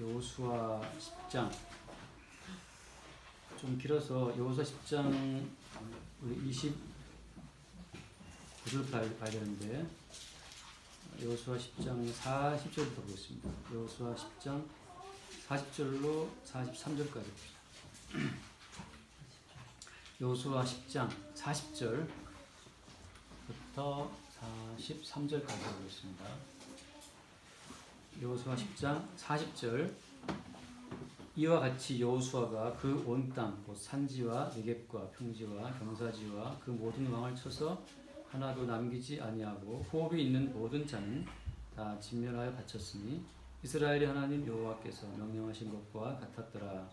여호수아 10장 좀 길어서 여호수아 10장 우리 29절 봐야 되는데 여호수아 10장 40절부터 보겠습니다. 여호수아 10장 40절로 43절까지 봅시다. 여호수아 10장 40절부터 43절까지 보겠습니다. 여호수아 10장 40절 이와 같이 여호수아가 그 온 땅 곧 산지와 네겝과 평지와 경사지와 그 모든 왕을 쳐서 하나도 남기지 아니하고 호흡이 있는 모든 자는 다 진멸하여 바쳤으니 이스라엘의 하나님 여호와께서 명령하신 것과 같았더라.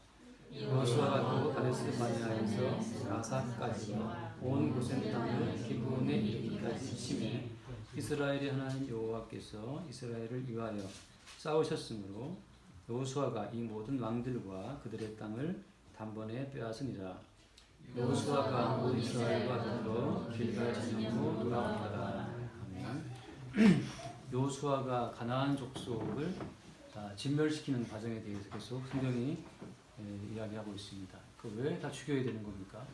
여호수아가 또 가데스 바네아에서 라사까지와 온 고센 땅을 기브온에 이르기까지 치매 이스라엘의 하나님 여호와께서 이스라엘을 위하여 싸우셨으므로 여호수아가 이 모든 왕들과 그들의 땅을 단번에 빼앗으니라. 여호수아가 온 이스라엘과 더불어 길갈 지나고 돌아왔더라. 아멘. 여호수아가 가나안 족속을 진멸시키는 과정에 대해서 계속 성경이 이야기하고 있습니다. 그 왜 다 죽여야 되는 겁니까?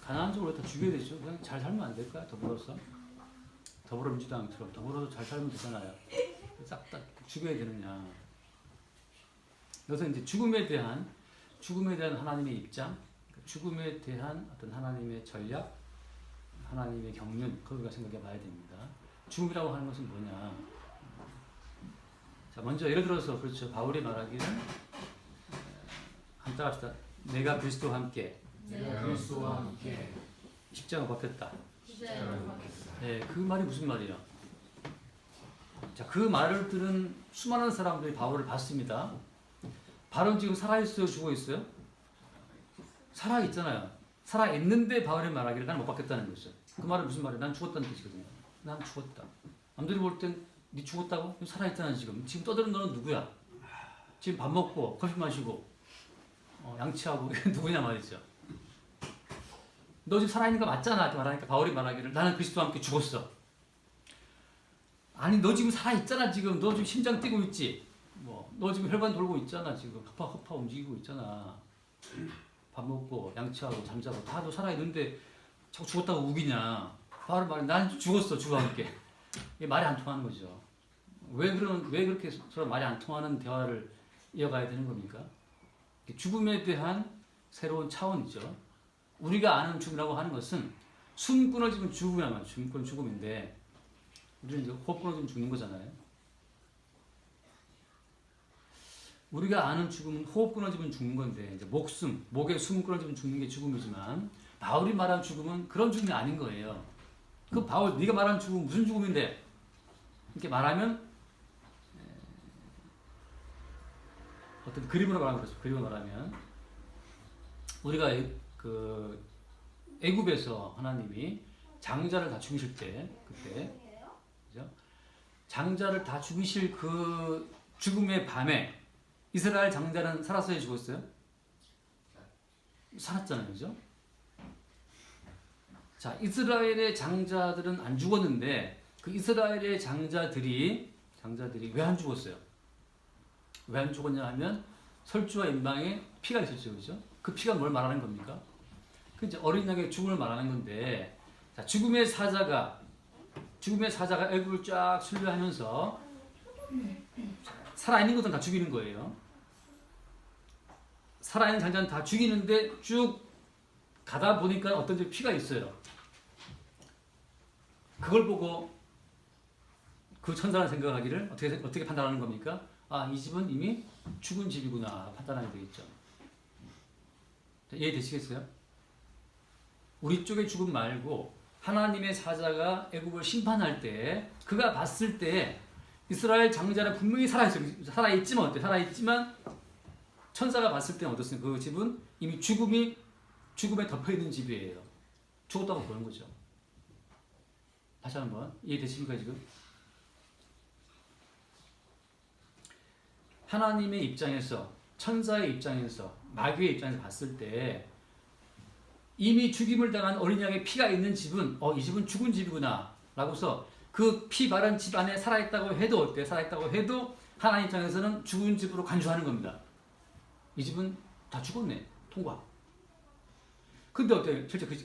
가나안적으로 다 죽여야 되죠. 그냥 잘 살면 안 될까요? 더불어민주당처럼 더불어서 잘 살면 되잖아요. 싹 다 죽여야 되느냐? 여기서 이제 죽음에 대한 하나님의 입장, 죽음에 대한 어떤 하나님의 전략, 하나님의 경륜, 그걸 우리가 생각해 봐야 됩니다. 죽음이라고 하는 것은 뭐냐? 자, 먼저 예를 들어서 그렇죠. 바울이 말하기를 한번 따라합시다. 내가 그리스도와 함께 십자가 박혔다. 네, 그 말이 무슨 말이에요? 자, 그 말을 들은 수많은 사람들이 바울을 봤습니다. 바울은 지금 살아있어요? 죽어있어요? 살아있잖아요. 살아있는데 바울이 말하기를 나는 못 박혔다는 거죠. 그 말은 무슨 말이에요? 난 죽었다는 뜻이거든요. 난 죽었다. 남들이 볼 땐 네 죽었다고? 살아있잖아 지금. 지금 떠드는 너는 누구야? 지금 밥 먹고 커피 마시고 양치하고 누구냐 말이죠. 너 지금 살아있는 거 맞잖아. 이렇게 말하니까 바울이 말하기를 나는 그리스도와 함께 죽었어. 아니 너 지금 살아있잖아 지금. 너 지금 심장 뛰고 있지. 너 지금 혈관 돌고 있잖아 지금. 허파 움직이고 있잖아. 밥 먹고 양치하고 잠자고 다 너 살아있는데 자꾸 죽었다고 우기냐. 바울이 말해 난 죽었어 주와 함께. 이게 말이 안 통하는 거죠. 왜 그렇게 서로 말이 안 통하는 대화를 이어가야 되는 겁니까? 죽음에 대한 새로운 차원이죠. 우리가 아는 죽음이라고 하는 것은 숨 끊어지면 죽음이란 그건 죽음인데 우리는 이제 호흡 끊어지면 죽는 거잖아요. 우리가 아는 죽음은 호흡 끊어지면 죽는 건데 이제 목에 숨 끊어지면 죽는 게 죽음이지만 바울이 말한 죽음은 그런 죽음이 아닌 거예요. 그 바울 네가 말한 죽음은 무슨 죽음인데? 이렇게 말하면 어떤 그림으로 말하면 그렇죠. 그림으로 말하면 우리가 그 애굽에서 하나님이 장자를 다 죽이실 때 그때 그죠? 장자를 다 죽이실 그 죽음의 밤에 이스라엘 장자는 살았어요, 죽었어요? 살았잖아요, 그죠? 자, 이스라엘의 장자들은 안 죽었는데 그 이스라엘의 장자들이 왜 안 죽었어요? 왜 안 죽었냐 하면 설주와 임방에 피가 있었죠, 그죠? 그 피가 뭘 말하는 겁니까? 그 이제 어린 양의 죽음을 말하는 건데, 자, 죽음의 사자가 애굽을 쫙 순례하면서 살아있는 것은 다 죽이는 거예요. 살아있는 장자는 다 죽이는데 쭉 가다 보니까 어떤 데 피가 있어요. 그걸 보고 그 천사는 생각하기를 어떻게 판단하는 겁니까? 아, 이 집은 이미 죽은 집이구나 판단하게 되겠죠. 이해되시겠어요? 우리 쪽의 죽음 말고 하나님의 사자가 애굽을 심판할 때 그가 봤을 때 이스라엘 장자는 분명히 살아있지만 어때? 살아있지만 천사가 봤을 때는 어떻습니까? 그 집은 이미 죽음에 덮여있는 집이에요. 죽었다고 보는 거죠. 다시 한번 이해되십니까 지금? 하나님의 입장에서 천사의 입장에서 마귀의 입장에서 봤을 때 이미 죽임을 당한 어린 양의 피가 있는 집은 이 집은 죽은 집이구나 라고서 그 피 바른 집 안에 살아있다고 해도 어때? 살아있다고 해도 하나님 입장에서는 죽은 집으로 간주하는 겁니다. 이 집은 다 죽었네. 통과. 근데 어때요? 실제 그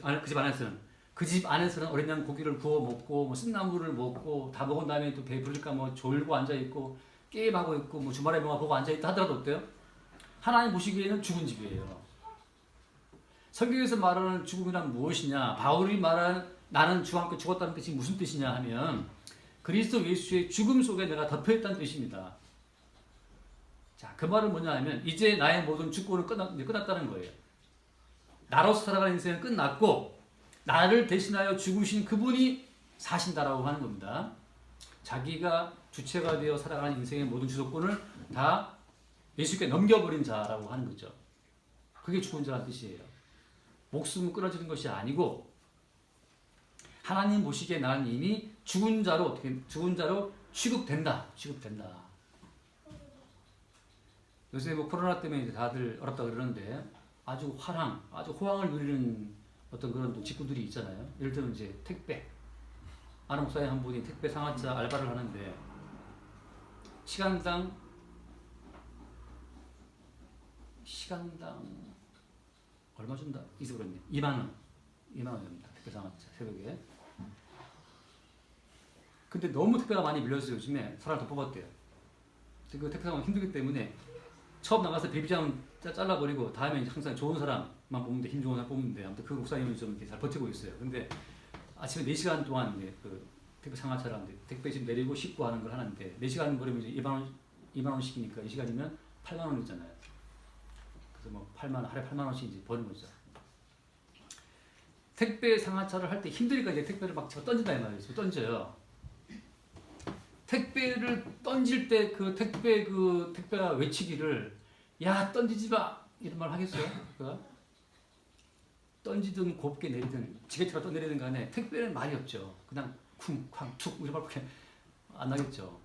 집 안에서는 어린 양 고기를 구워 먹고 뭐 쓴나물을 먹고 다 먹은 다음에 또 배부르니까 뭐 졸고 앉아 있고 게임하고 있고 뭐 주말에 영화 보고 앉아 있다 하더라도 어때요? 하나님 보시기에는 죽은 집이에요. 성경에서 말하는 죽음이란 무엇이냐? 바울이 말하는 나는 주와 함께 죽었다는 뜻이 무슨 뜻이냐 하면 그리스도 예수의 죽음 속에 내가 덮여있다는 뜻입니다. 자, 그 말은 뭐냐 하면 이제 나의 모든 죽고는 끝났다는 거예요. 나로서 살아가는 인생은 끝났고 나를 대신하여 죽으신 그분이 사신다라고 하는 겁니다. 자기가 주체가 되어 살아가는 인생의 모든 주도권을 다 예수께 넘겨버린 자라고 하는 거죠. 그게 죽은 자라는 뜻이에요. 목숨은 끊어지는 것이 아니고 하나님 보시기에 나는 이미 죽은 자로 취급된다. 요새 뭐 코로나 때문에 이제 다들 어렵다 그러는데 아주 호황을 누리는 어떤 그런 직군들이 있잖아요. 예를 들면 이제 택배. 아는 목사님 한 분이 택배 상하차 알바를 하는데 시간당 얼마 준다? 잊어버렸네. 2만 원입니다. 택배 상하차 새벽에. 근데 너무 택배가 많이 밀려서 요즘에 사람을 더 뽑았대요. 그 택배 상황 힘들기 때문에 처음 나가서 비비장 잘라버리고 다음에 항상 좋은 사람만 뽑는데 힘 좋은 사람 뽑는데 아무튼 그 목사님은 좀 이렇게 잘 버티고 있어요. 근데 아침에 4시간 동안 이제 그 택배 상하차를 하는데 택배 집 내리고 싣고 하는 걸 하는데 4시간 걸으면 이제 2만 원씩이니까 2시간이면 8만 원이잖아요. 그래서 뭐 하루에 8만 원씩 이제 버는 거죠. 택배 상하차를 할 때 힘드니까 이제 택배를 막 제가 던진다 이 말이에요. 던져요. 택배를 던질 때 그 택배가 외치기를 야 던지지 마 이런 말 하겠어요? 그가 던지든 곱게 내리든 지게차로 떠내리든 간에 택배는 말이 없죠. 그냥 쿵쾅툭 이런 말밖에 안 나겠죠.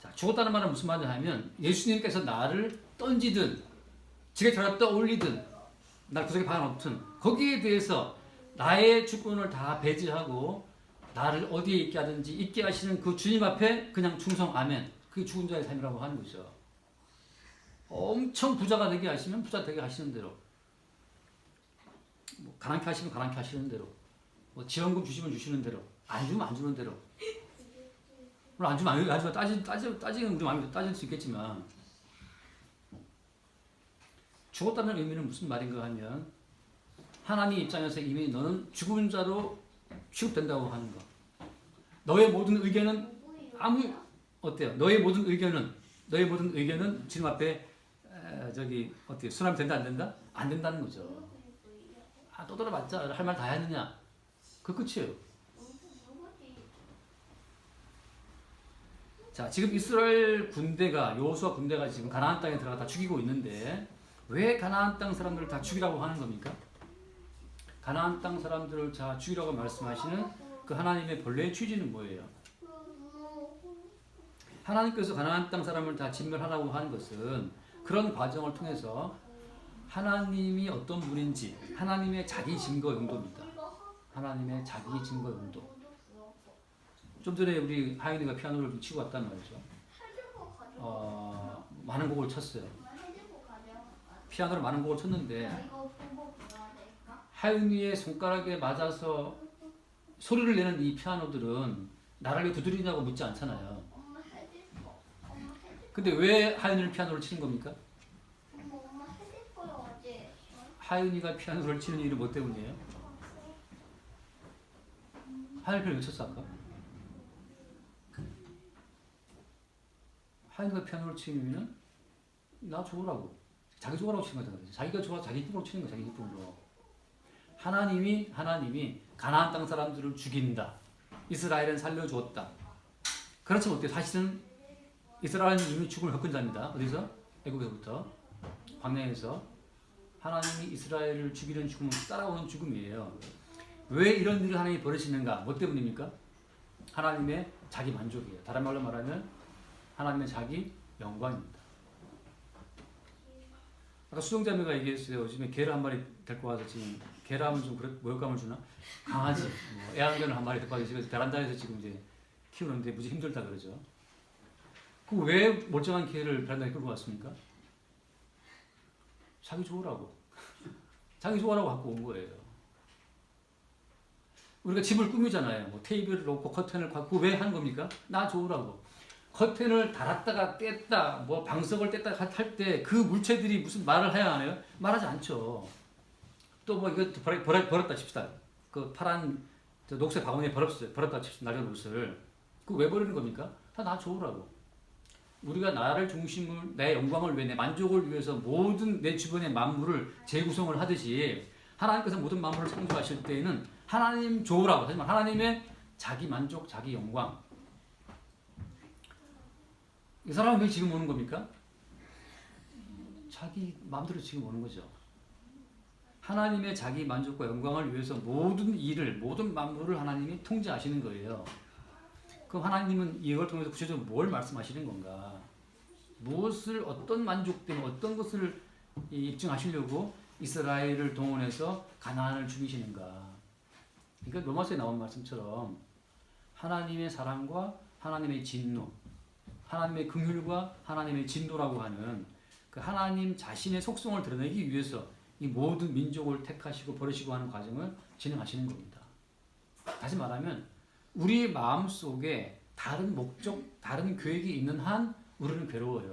자, 죽었다는 말은 무슨 말이냐 하면 예수님께서 나를 던지든 지게차로 떠올리든 날 구석에 박아놓든 거기에 대해서 나의 주권을 다 배제하고 나를 어디에 있게 하든지 있게 하시는 그 주님 앞에 그냥 충성 아멘. 그게 죽은 자의 삶이라고 하는 거죠. 엄청 부자가 되게 하시면 부자 되게 하시는 대로, 뭐 가난케 하시면 가난케 하시는 대로, 뭐 지원금 주시면 주시는 대로, 안 주면 안 주는 대로. 물론 안 주면 따지면 우리 마음이 따질 수 있겠지만 죽었다는 의미는 무슨 말인가 하면 하나님 입장에서 이미 너는 죽은 자로 취급된다고 하는 거. 너의 모든 의견은 어때요? 너의 모든 의견은 주님 앞에 어때요? 수렴 된다 안 된다? 안 된다는 거죠. 떠들어봤자 할 말 다 했느냐? 그 끝이에요. 자, 지금 이스라엘 군대가 여호수아 군대가 지금 가나안 땅에 들어가 다 죽이고 있는데 왜 가나안 땅 사람들을 다 죽이라고 하는 겁니까? 가나안 땅 사람들을 다 죽이라고 말씀하시는 그 하나님의 본래의 취지는 뭐예요? 하나님께서 가나안 땅 사람을 다 진멸하라고 하는 것은 그런 과정을 통해서 하나님이 어떤 분인지 하나님의 자기 증거 용도입니다. 하나님의 자기 증거 용도. 좀 전에 우리 하윤이가 피아노를 좀 치고 왔단 말이죠. 많은 곡을 쳤어요. 피아노를 많은 곡을 쳤는데 하윤이의 손가락에 맞아서 소리를 내는 이 피아노들은 나를 왜 두드리냐고 묻지 않잖아요. 근데 왜 하윤이는 피아노를 치는 겁니까? 하윤이가 피아노를 치는 이유는 뭐 때문이에요? 하윤이를 왜 쳤어 아까? 하윤이가 피아노를 치는 이유는 나 좋으라고. 자기 좋으라고 치는 거잖아요. 자기가 좋아 자기 기쁨으로 치는 거야. 자기 기쁨으로. 하나님이 가나안 땅 사람들을 죽인다. 이스라엘은 살려주었다. 그렇지만 어때요? 사실은 이스라엘은 이미 죽음을 겪은 자입니다. 어디서? 애국에서부터 광야에서 하나님이 이스라엘을 죽이는 죽음은 따라오는 죽음이에요. 왜 이런 일을 하나님이 벌이시는가? 뭐 때문입니까? 하나님의 자기 만족이에요. 다른 말로 말하면 하나님의 자기 영광입니다. 아까 수정자매가 얘기했어요. 요즘에 개를 한 마리 데리고 와서 지금 개라면 좀 모욕감을 주나? 강아지, 애완견을 한 마리 데리고 와서 지금 베란다에서 지금 이제 키우는데 무지 힘들다 그러죠. 그 왜 멀쩡한 개를 베란다에 끌고 왔습니까? 자기 좋으라고. 자기 좋아라고 갖고 온 거예요. 우리가 집을 꾸미잖아요. 뭐 테이블을 놓고 커튼을 갖고 왜 하는 겁니까? 나 좋으라고. 커튼을 달았다가 뗐다, 뭐 방석을 뗐다 할 때 그 물체들이 무슨 말을 해야 하나요? 말하지 않죠. 또 뭐 이거 버렸다 칩시다. 그 파란 녹색 바구니에 버렸다 칩시다. 낡은 옷을. 그 왜 버리는 겁니까? 다 나 좋으라고. 우리가 나를 중심을, 내 영광을 위해, 내 만족을 위해서 모든 내 주변의 만물을 재구성을 하듯이 하나님께서 모든 만물을 창조하실 때에는 하나님 좋으라고. 하지만 하나님의 자기 만족, 자기 영광. 이 사람은 왜 지금 오는 겁니까? 자기 마음대로 지금 오는 거죠. 하나님의 자기 만족과 영광을 위해서 모든 일을, 모든 만물을 하나님이 통제하시는 거예요. 그럼 하나님은 이걸 통해서 구체적으로 뭘 말씀하시는 건가? 무엇을, 어떤 만족 때문에, 어떤 것을 입증하시려고 이스라엘을 동원해서 가나안을 죽이시는가? 그러니까 로마서에 나온 말씀처럼 하나님의 사랑과 하나님의 진노, 하나님의 긍휼과 하나님의 진노라고 하는 그 하나님 자신의 속성을 드러내기 위해서 이 모든 민족을 택하시고 버리시고 하는 과정을 진행하시는 겁니다. 다시 말하면 우리 마음 속에 다른 목적, 다른 계획이 있는 한 우리는 괴로워요.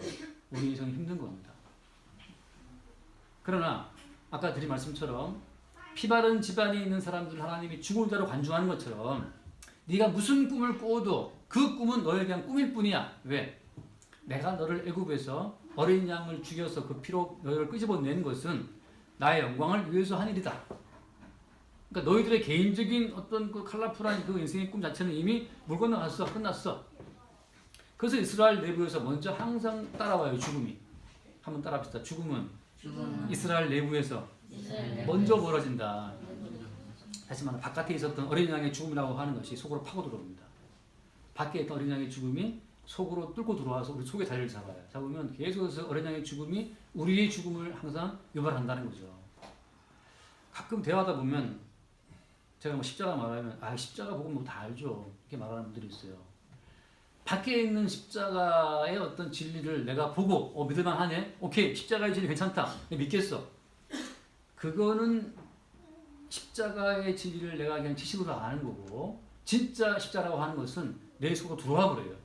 우리 인생은 힘든 겁니다. 그러나 아까 드린 말씀처럼 피바른 집안에 있는 사람들 하나님이 죽은 자로 관중하는 것처럼 네가 무슨 꿈을 꿔도 그 꿈은 너에 대한 꿈일 뿐이야. 왜? 내가 너를 애굽에서 어린 양을 죽여서 그 피로 너희를 끄집어낸 것은 나의 영광을 위해서 한 일이다. 그러니까 너희들의 개인적인 어떤 그 컬러풀한 그 인생의 꿈 자체는 이미 물 건너갔어. 끝났어. 그래서 이스라엘 내부에서 먼저 항상 따라와요. 죽음이. 한번 따라합시다. 죽음은 이스라엘 내부에서 먼저 벌어진다. 다시 말하면 바깥에 있었던 어린 양의 죽음이라고 하는 것이 속으로 파고 들어옵니다. 밖에 있던 어린 양의 죽음이 속으로 뚫고 들어와서 우리 속에 자리를 잡아요. 잡으면 계속해서 어린 양의 죽음이 우리의 죽음을 항상 유발한다는 거죠. 가끔 대화하다 보면 제가 뭐 십자가 말하면 십자가 보고 뭐 다 알죠. 이렇게 말하는 분들이 있어요. 밖에 있는 십자가의 어떤 진리를 내가 보고 믿을만 하네. 오케이, 십자가의 진리 괜찮다. 믿겠어. 그거는 십자가의 진리를 내가 그냥 지식으로 아는 거고 진짜 십자가라고 하는 것은 내 속으로 들어와 버려요.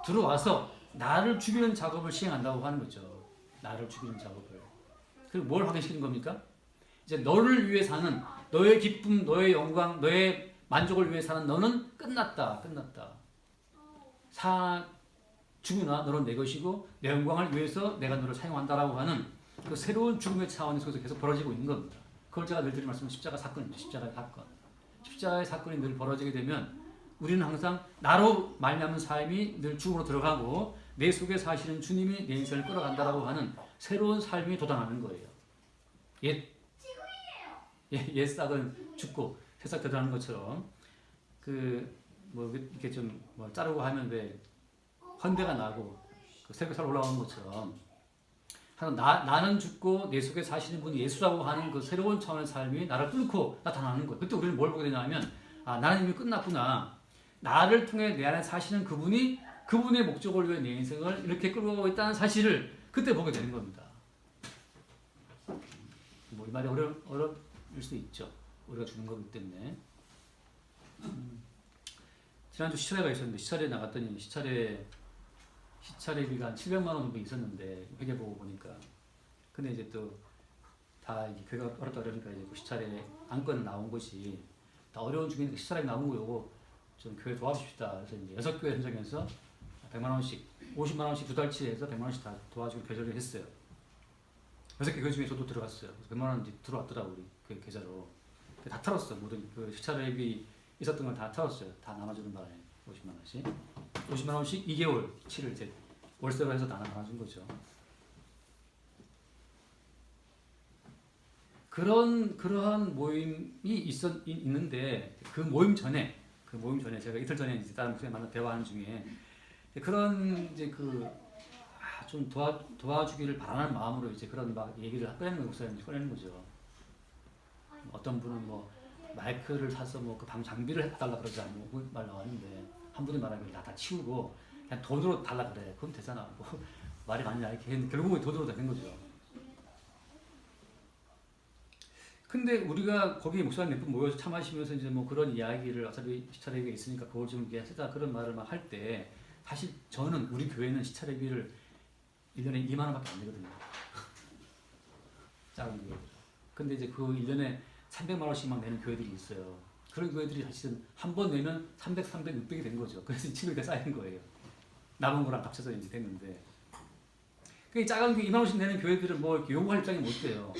들어와서 나를 죽이는 작업을 시행한다고 하는 거죠. 나를 죽이는 작업을. 그리고 뭘 확인시키는 겁니까? 이제 너를 위해 사는, 너의 기쁨, 너의 영광, 너의 만족을 위해 사는 너는 끝났다. 죽으나 너는 내 것이고 내 영광을 위해서 내가 너를 사용한다라고 하는 그 새로운 죽음의 차원 속에서 계속 벌어지고 있는 겁니다. 그걸 제가 늘 드린 말씀은 십자가 사건입니다. 십자가의 사건. 십자가의 사건이 늘 벌어지게 되면 우리는 항상 나로 말미암은 삶이 늘 죽음으로 들어가고 내 속에 사시는 주님이 내 인생을 끌어간다라고 하는 새로운 삶이 돋아나는 거예요. 옛 싹은 죽고 새 싹 돋아나는 것처럼 뭐 이렇게 좀 뭐 자르고 하면 왜 헌대가 나고 그 새벽살 올라오는 것처럼 나는 죽고 내 속에 사시는 분이 예수라고 하는 그 새로운 차원의 삶이 나를 뚫고 나타나는 거예요. 그때 우리는 뭘 보게 되냐면 나는 이미 끝났구나. 나를 통해 내 안에 사시는 그분의 목적을 위해 내 인생을 이렇게 끌고 가고 있다는 사실을 그때 보게 되는 겁니다. 뭐 이 말이 어려울 수 있죠. 우리가 죽는 거기 때문에. 지난주 시찰회가 있었는데 시찰회 나갔더니 시찰회비가 한 700만 원 정도 있었는데 회계 보고 보니까 근데 이제 또 다 교회가 어렵다 이제 그 시찰회 안건 나온 것이 다 어려운 중에 시찰회 나온 거 요거 좀 교회 도와주십시다. 그래서 이제 6교회 선정해서 100만 원씩 50만 원씩 두 달치에 해서 100만 원씩 다 도와주고 계좌를 했어요. 6개 교회 중에 저도 들어갔어요. 100만 원 들어왔더라고 우리 그 계좌로. 다 털었어. 모든 그 시찰회비 있었던 걸 다 털었어요. 다 나눠주는 바람에 50만 원씩. 50만 원씩 2개월치를 이제 월세로 해서 다 나눠준 거죠. 그러한 모임이 있는데 그 모임 전에 제가 이틀 전에 이제 다른 목사님 만나 대화하는 중에 그런 이제 좀 도와주기를 바라는 마음으로 이제 그런 막 얘기를 꺼내는 목사님이 꺼내는 거죠. 어떤 분은 뭐 마이크를 사서 뭐 그 방 장비를 해달라 그러지 않고 말 나왔는데 한 분이 말하기를 다 치우고 그냥 돈으로 달라 그래. 그럼 되잖아. 뭐 말이 맞냐 이렇게 했는데 결국은 돈으로 되는 거죠. 근데 우리가 거기 목사님 몇 분 모여서 차 마시면서 이제 뭐 그런 이야기를 어차피 시차례비가 있으니까 그걸 좀 이렇게 하다 그런 말을 막 할 때 사실 저는 우리 교회는 시차례비를 1년에 2만 원밖에 안 내거든요. 작은 교회들. 근데 이제 그 1년에 300만 원씩 막 내는 교회들이 있어요. 그런 교회들이 사실은 한 번 내면 300, 600이 된 거죠. 그래서 지금 쌓이는 거예요. 남은 거랑 합쳐서 이제 됐는데. 그 작은 교회 2만 원씩 내는 교회들은 뭐 이렇게 요구할 입장이 못 돼요.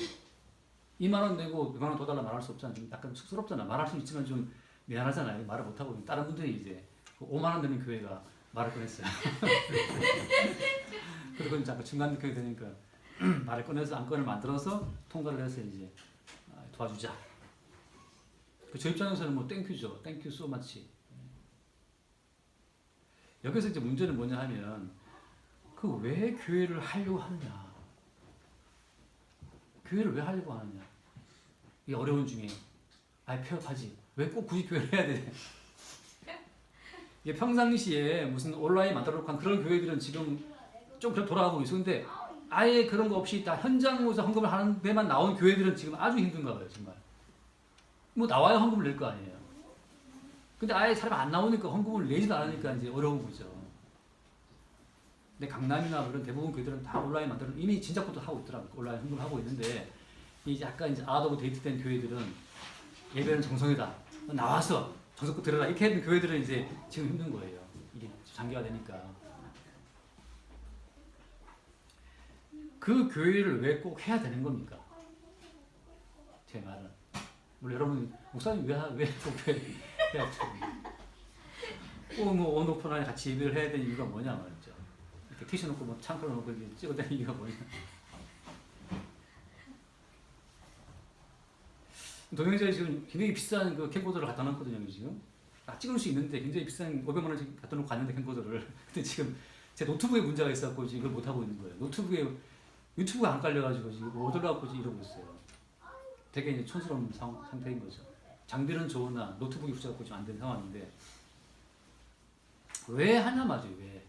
2만 원 내고 6만 원 더 달라 말할 수 없잖아. 좀 약간 쑥스럽잖아. 말할 수 있지만 좀 미안하잖아요. 말을 못 하고 다른 분들이 이제 5만 원 되는 교회가 말을 꺼냈어요. 그리고 자꾸 중간 교회 되니까 말을 꺼내서 안건을 만들어서 통과를 해서 이제 도와주자. 저 입장에서는 뭐 땡큐죠. 땡큐 소 마치. 여기서 이제 문제는 뭐냐 하면 그 왜 교회를 하려고 하느냐. 교회를 왜 하려고 하느냐. 이 어려운 중에 아예 폐업하지. 왜 꼭 굳이 교회를 해야 돼? 평상시에 무슨 온라인 만들어 놓고 한 그런 교회들은 지금 좀 그렇게 돌아가고 있어. 근데 아예 그런 거 없이 다 현장에서 헌금을 하는 데만 나온 교회들은 지금 아주 힘든가 봐요. 정말. 뭐 나와야 헌금을 낼 거 아니에요. 근데 아예 사람이 안 나오니까 헌금을 내지도 않으니까 이제 어려운 거죠. 근데 강남이나 그런 대부분 교회들은 다 온라인 만들어 이미 진작부터 하고 있더라고요. 온라인 헌금을 하고 있는데 이제 약간 이제 아웃 데이트된 교회들은 예배는 정성이다. 나와서 정성껏 들어라. 이렇게 했던 교회들은 이제 지금 힘든 거예요. 이게 장기화되니까. 그 교회를 왜 꼭 해야 되는 겁니까? 제 말은. 물론 여러분, 목사님 왜꼭 교회 해야 돼? 뭐 온오픈 안에 같이 예배를 해야 되는 이유가 뭐냐 말이죠. 이렇게 티셔츠 놓고 뭐 창고를 놓고 찍어대는 이유가 뭐냐. 동영상에 지금 굉장히 비싼 그 캠코더를 갖다 놨거든요, 지금. 찍을 수 있는데 굉장히 비싼 500만 원씩 갖다 놓고 갔는데 캠코더를. 근데 지금 제 노트북에 문제가 있어갖고 지금 이걸 못하고 있는 거예요. 노트북에 유튜브가 안 깔려가지고 지금 못 올라가고 이러고 있어요. 되게 이제 촌스러운 상태인 거죠. 장비는 좋으나 노트북이 붙여갖고 지금 안 되는 상황인데 왜 하냐 말이죠. 왜?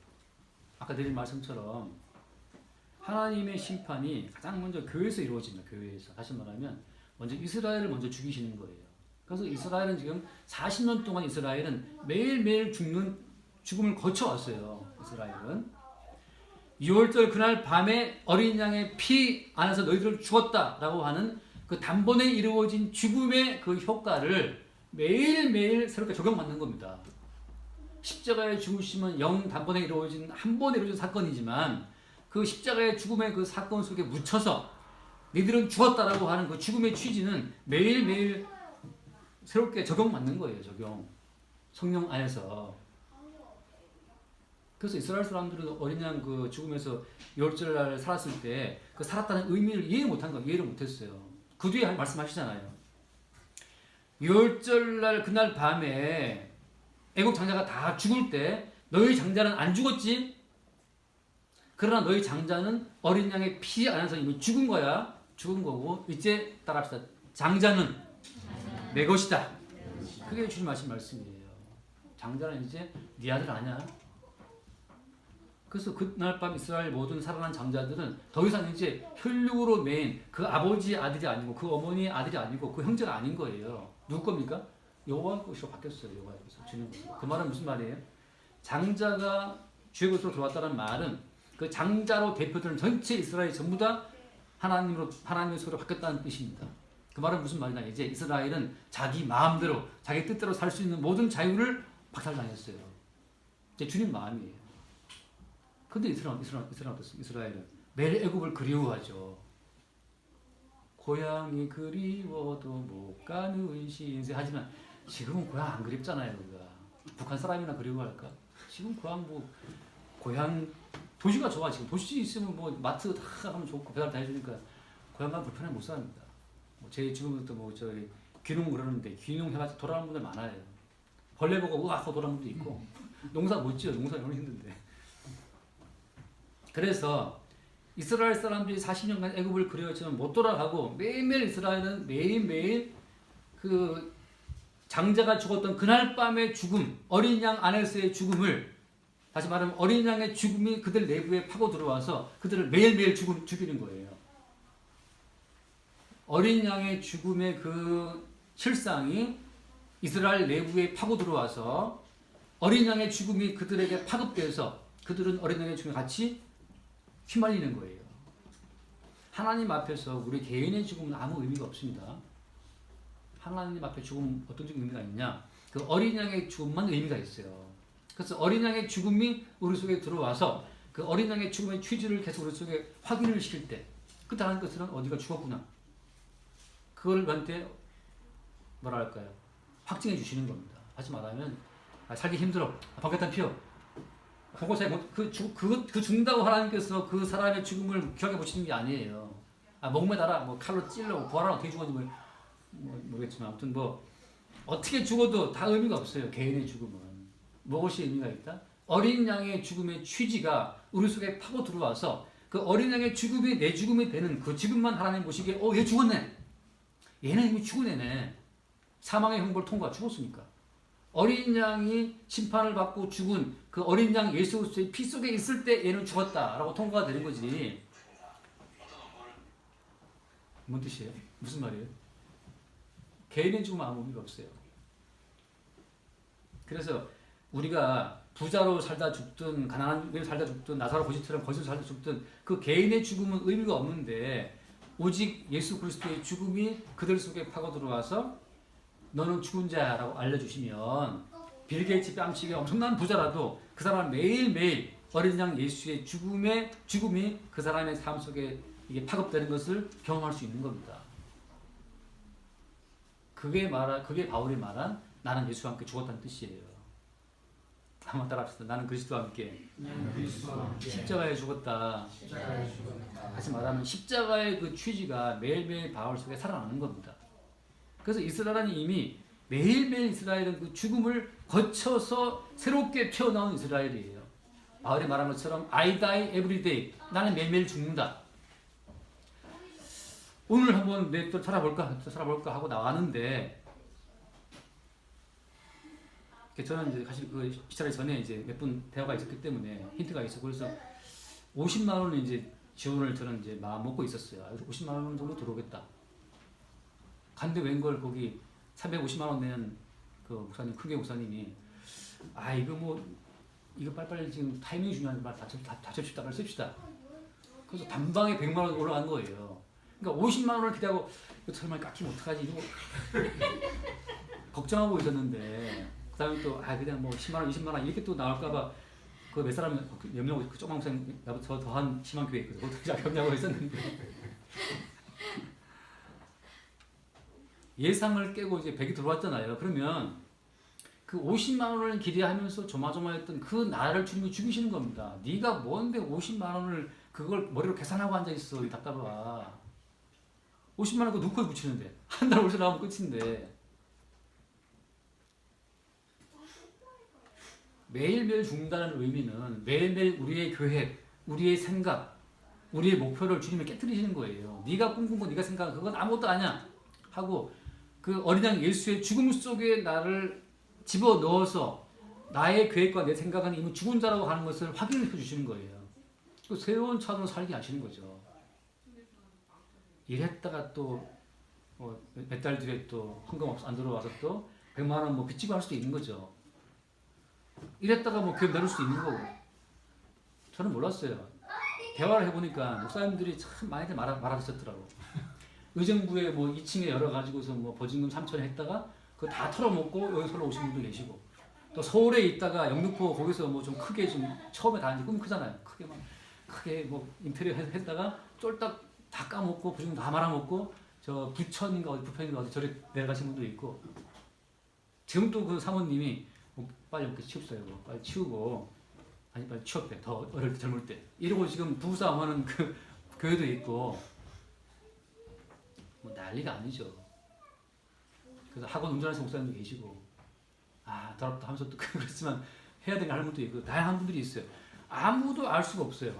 아까 드린 말씀처럼 하나님의 심판이 가장 먼저 교회에서 이루어집니다. 교회에서. 다시 말하면 먼저 이스라엘을 먼저 죽이시는 거예요. 그래서 이스라엘은 지금 40년 동안 이스라엘은 매일매일 죽음을 거쳐왔어요. 이스라엘은. 6월절 그날 밤에 어린 양의 피 안에서 너희들을 죽었다라고 하는 그 단번에 이루어진 죽음의 그 효과를 매일매일 새롭게 적용받는 겁니다. 십자가의 죽으심은 영 단번에 이루어진 한 번에 이루어진 사건이지만 그 십자가의 죽음의 그 사건 속에 묻혀서 너희들은 죽었다라고 하는 그 죽음의 취지는 매일매일 새롭게 적용받는 거예요. 적용. 성령 안에서. 그래서 이스라엘 사람들은 어린 양 그 죽음에서 6월절 살았을 때 그 살았다는 의미를 이해를 못했어요. 그 뒤에 말씀하시잖아요. 6월절 그날 밤에 애국 장자가 다 죽을 때 너희 장자는 안 죽었지? 그러나 너희 장자는 어린 양의 피 안에서 이미 죽은 거야. 죽은 거고 이제 따라합시다. 장자는 내 것이다. 그게 주님 하신 말씀이에요. 장자는 이제 네 아들 아니야. 그래서 그날 밤 이스라엘 모든 살아난 장자들은 더 이상 이제 혈육으로 맺은 그 아버지의 아들이 아니고 그 어머니의 아들이 아니고 그 형제가 아닌 거예요. 누구 겁니까? 여호와 것으로 바뀌었어요. 여호와 것으로. 주님 것. 그 말은 무슨 말이에요? 장자가 주의 것으로 들어왔다는 말은 그 장자로 대표되는 전체 이스라엘이 전부 다 하나님의 소리로 바뀌었다는 뜻입니다. 그 말은 무슨 말이냐? 이제 이스라엘은 자기 마음대로 자기 뜻대로 살 수 있는 모든 자유를 박탈당했어요. 이제 주님 마음이에요. 근데 이스라엘은 매일 애굽을 그리워하죠. 고향이 그리워도 못 가는 신세. 하지만 지금은 고향 안 그립잖아요. 우리가 북한 사람이나 그리워할까? 지금 고향 도시가 좋아. 지금 도시 있으면 뭐 마트 다 가면 좋고 배달 다 해주니까 고향 가면 불편해 못 삽니다. 제 주변부터 저희 귀농 그러는데 귀농 해가지고 돌아오는 분들 많아요. 벌레 보고 으악 하고 돌아오는 분도 있고 농사 못 지어. 농사 너무 힘든데. 그래서 이스라엘 사람들이 40년간 애굽을 그리웠지만 못 돌아가고 매일매일 이스라엘은 매일매일 그 장자가 죽었던 그날 밤의 죽음, 어린 양 안에서의 죽음을 다시 말하면 어린 양의 죽음이 그들 내부에 파고 들어와서 그들을 매일매일 죽이는 거예요. 어린 양의 죽음의 그 실상이 이스라엘 내부에 파고 들어와서 어린 양의 죽음이 그들에게 파급돼서 그들은 어린 양의 죽음에 같이 휘말리는 거예요. 하나님 앞에서 우리 개인의 죽음은 아무 의미가 없습니다. 하나님 앞에 죽음 어떤 의미가 있냐? 그 어린 양의 죽음만 의미가 있어요. 그래서 어린 양의 죽음이 우리 속에 들어와서 그 어린 양의 죽음의 취지를 계속 우리 속에 확인을 시킬 때 그때 하는 것은 어디가 죽었구나. 그걸 우리한테 뭐랄까요? 확증해 주시는 겁니다. 다시 말하면 살기 힘들어. 방개탄 피워. 그거 그 죽는다고 하나님께서 그 사람의 죽음을 기억해 보시는 게 아니에요. 목매달아, 뭐 칼로 찔러, 부활하라 어떻게 죽었는지 모르겠지만 아무튼 뭐 어떻게 죽어도 다 의미가 없어요. 개인의 죽음은. 무엇이 의미가 있다? 어린 양의 죽음의 취지가 우리 속에 파고 들어와서 그 어린 양의 죽음이 내 죽음이 되는 그 죽음만 하나님 보시기에 얘 죽었네. 얘는 이미 죽은 애네. 사망의 형벌 통과 죽었으니까. 어린 양이 심판을 받고 죽은 그 어린 양 예수 그리스도의 피 속에 있을 때 얘는 죽었다라고 통과가 되는 거지. 뭔 뜻이에요? 무슨 말이에요? 개인의 죽음은 아무 의미가 없어요. 그래서 우리가 부자로 살다 죽든 가난한 데 살다 죽든 나사로 고집처럼 거기서 살다 죽든 그 개인의 죽음은 의미가 없는데 오직 예수 그리스도의 죽음이 그들 속에 파고 들어와서 너는 죽은 자라고 알려주시면 빌 게이츠 뺨치기 엄청난 부자라도 그 사람은 매일매일 어린 양 예수의 죽음이 그 사람의 삶 속에 이게 파급되는 것을 경험할 수 있는 겁니다. 그게 바울이 말한 나는 예수와 함께 죽었다는 뜻이에요. 한번 따라합시다. 나는 그리스도와 함께 십자가에 죽었다. 다시 말하면 십자가의 그 취지가 매일매일 바울 속에 살아나는 겁니다. 그래서 이스라엘은 이미 매일매일 이스라엘은 그 죽음을 거쳐서 새롭게 튀어나온 이스라엘이에요. 바울이 말한 것처럼 I die every day. 나는 매일매일 죽는다. 오늘 한번 또 살아볼까 하고 나왔는데 저는 이제 사실 그 기차를 전에 이제 몇 분 대화가 있었기 때문에 힌트가 있었고 그래서 50만 원을 이제 지원을 저는 이제 마음 먹고 있었어요. 50만 원 정도 들어오겠다. 간데 웬걸 거기 350만 원 내는 그 목사님, 크게 목사님이 이거 빨리빨리 지금 타이밍이 중요한 말 다첩시다 빨리 씁시다. 그래서 단방에 100만 원 올라간 거예요. 그러니까 50만 원을 기대하고 이거 설마 깎이면 어떡하지 이거 걱정하고 있었는데 그 다음에 또 그냥 뭐 10만 원, 20만 원 이렇게 또 나올까봐 그 몇 사람 몇 명 그 조그만 목사님 나보다 더한 심한 교회 있거든. 그것도 자격냐고 했었는데 예상을 깨고 이제 100이 들어왔잖아요. 그러면 그 50만 원을 기대하면서 조마조마했던 그 나를 주님이 죽이시는 겁니다. 네가 뭔데 50만 원을 그걸 머리로 계산하고 앉아 있어 이 답답아. 50만 원 그거 누구 코에 붙이는데 한 달 월세 나오면 끝인데. 매일매일 죽는다는 의미는 매일매일 우리의 계획, 우리의 생각, 우리의 목표를 주님이 깨뜨리시는 거예요. 네가 꿈꾼 거, 네가 생각한 그건 아무것도 아니야 하고 그 어린 양 예수의 죽음 속에 나를 집어넣어서 나의 계획과 내 생각은 이미 죽은 자라고 하는 것을 확인해 주시는 거예요. 그 새로운 차로 살게 하시는 거죠. 이랬다가 또 몇 달 뒤에 또 헌금 안 들어와서 또 100만 원 뭐 빚지고 할 수도 있는 거죠. 이랬다가 뭐 교회 내릴 수도 있는 거고. 저는 몰랐어요. 대화를 해보니까 목사님들이 참 많이들 말하셨더라고. 의정부에 뭐 2층에 열어가지고서 뭐 보증금 3,000원 했다가 그거 다 털어먹고 여기 서로 오신 분도 계시고 또 서울에 있다가 영등포 거기서 뭐 좀 크게 좀 처음에 다 이제 꿈 크잖아요. 크게 뭐 인테리어 했다가 쫄딱 다 까먹고 보증금 다 말아먹고 저 부천인가 어디 부평인가 어디 저리 내려가신 분도 있고 지금 또 그 사모님이 빨리 이렇게 치웁시다 이거 빨리 치우고 아니 빨리 치웠대 더 어릴 때 젊을 때 이러고 지금 부부싸움하는 그 교회도 있고 뭐 난리가 아니죠. 그래서 학원 운전하시는 목사님도 계시고 더럽다 하면서 또 그렇지만 해야 되는 할머니도 있고 다양한 분들이 있어요. 아무도 알 수가 없어요.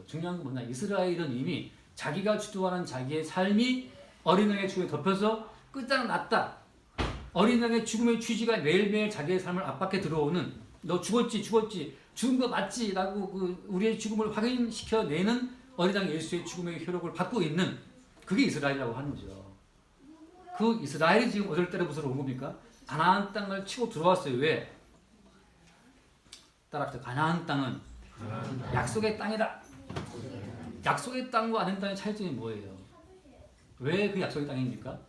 중요한 건 뭐냐 이스라엘은 이미 자기가 주도하는 자기의 삶이 어린 양의 죽음에 덮여서 끝장났다. 어린 양의 죽음의 취지가 매일매일 자기의 삶을 압박해 들어오는 너 죽었지 죽은 거 맞지? 라고 그 우리의 죽음을 확인시켜내는 어린양 예수의 죽음의 효력을 받고 있는 그게 이스라엘이라고 하는 거죠. 그 이스라엘이 지금 어딜 때려부숴러 온 겁니까? 가나안 땅을 치고 들어왔어요. 왜? 따라합시다. 가나안 땅은 약속의 땅이다. 약속의 땅과 아닌 땅의 차이점이 뭐예요? 왜 그 약속의 땅입니까?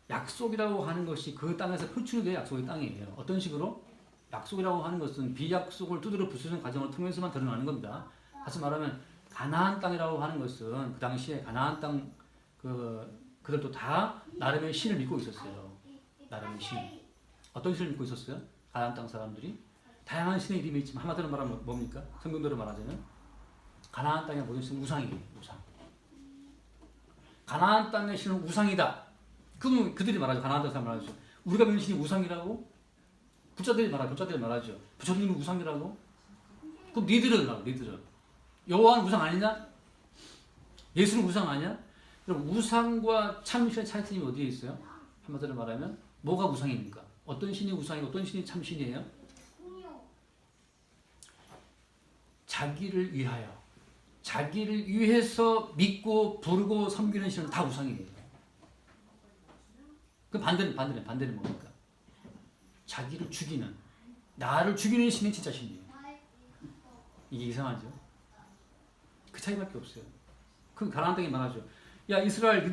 약속이라고 하는 것이 그 땅에서 표출된 약속의 땅이에요. 어떤 식으로? 약속이라고 하는 것은 비약속을 두드려 부수는 과정을 통해서만 드러나는 겁니다. 다시 말하면 가나안 땅이라고 하는 것은 그 당시에 가나안 땅 그들도 다 나름의 신을 믿고 있었어요. 나름의 신. 어떤 신을 믿고 있었어요? 가나안 땅 사람들이 다양한 신의 이름이 있지만 한마디로 말하면 뭡니까? 성경대로 말하자면 가나안 땅의 모든 신은 우상이에요. 우상. 가나안 땅의 신은 우상이다. 그럼 그들이 말하죠. 가나안 땅 사람 말하죠. 우리가 믿는 신이 우상이라고? 부자들이 말하죠. 부처님이 우상이라고? 그럼 니들은 여호와는 우상 아니냐? 예수는 우상 아니야? 그럼 우상과 참신의 차이점이 어디에 있어요? 한마디로 말하면 뭐가 우상입니까? 어떤 신이 우상이고 어떤 신이 참신이에요? 자기를 위해서 믿고 부르고 섬기는 신은 다 우상이에요. 그 반대는 뭡니까? 자기를 죽이는, 나를 죽이는 신이 진짜 신이에요. 이게 이상하죠? 그 차이밖에 없어요. 그 가나안 땅이 말하죠. 야 이스라엘,